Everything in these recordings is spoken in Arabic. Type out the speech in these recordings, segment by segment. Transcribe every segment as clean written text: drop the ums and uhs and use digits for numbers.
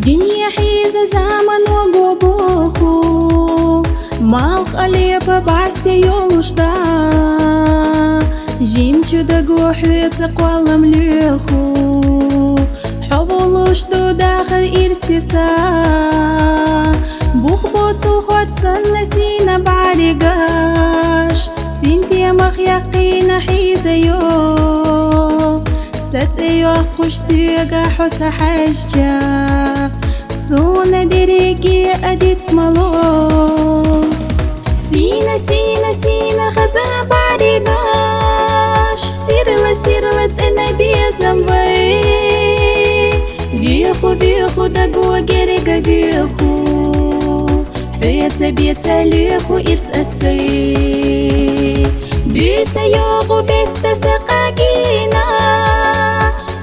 Dünya hiza zaman وقبوخو مال خليبة بعستي يولوشتا جيم چودا قوحي تقوى مليخو حبولوش دو داخل إرسيسا بوخ بوتو خود سنسينا بعرقاش سنتي مخ يقين حيزا يو ست يوقش سيقا حس حجا سونا دريقي أديت ملو سينا سينا سينا خزا بعرقاش سيرلا تأنا بيزنبي بيخو بيخو دقو قرق بيخو بيتا ليخو إرس أسي بيسا يوغو بيتا سقاقينا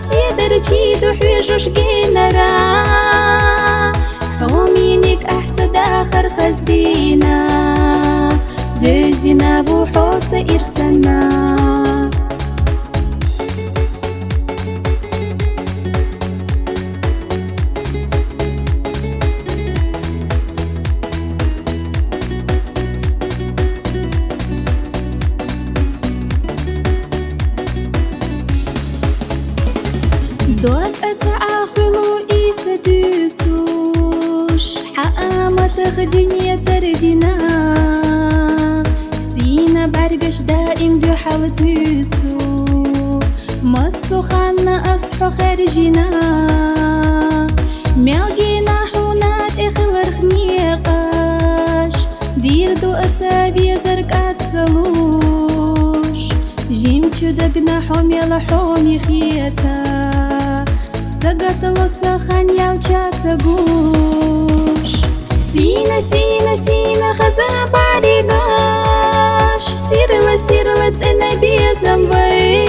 سيدر جيدو حويجوش جينرا حومينك أحسد آخر خزدينا بزينا بوحوس إرسنا دوت أتعاخلو إيسا دوسوش حقامة دنيا تردنا سينا برقش دائم دو حاول دوسو مصو خانا أصحو خارجنا ميلقينا حونات إخلر خميقاش دير دو أسابي زرقات سلوش جيمشو دقنا حومي لحومي خيتا سقط لصخان يالچاتا قوش سينا سينا سينا خزا بعرقاش سيرلا تأنا بيزنبي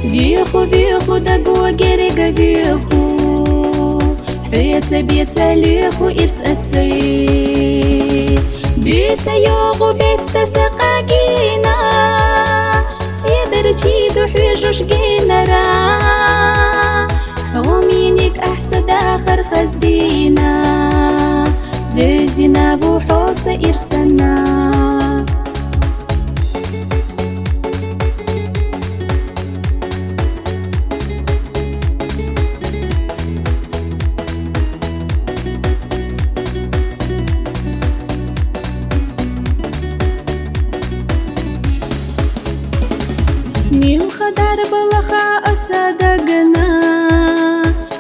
بيخو دقو قرق بيخو بيتا ليخو إرس أسي بيسا يوغو بيتا سقاقينا سيدر جيدو حويجوش جينرا حومينك أحسد آخر خزدينا بزينا بوحوس إرسنا ميل خدار بلخا أسادقنا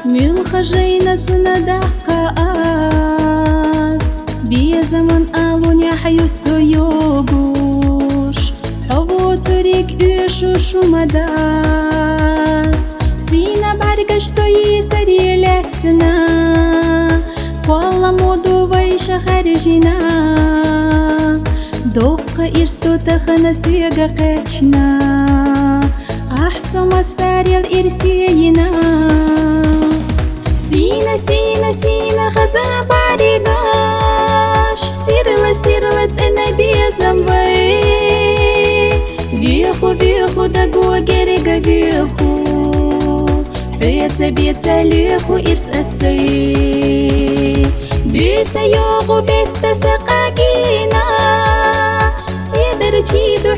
ميل خجينا تندق آس بيا زمن آلون يا حيوسو يوغوش حبو تريك إيشوش ومدات سينا بعرقش سوي سري لكسنا والله مودو ويشا خارجنا دوق إرستو تخنا سيقا قيتشنا أحسن مساري الإرسينا سينا خزا بعرقاش سيرلا تأنا بيزنبي بيخو دقو قرق بيخو بيتا ليخو إرس أسي بيسا يوغو بيتا سقاقينا سيدر جيدو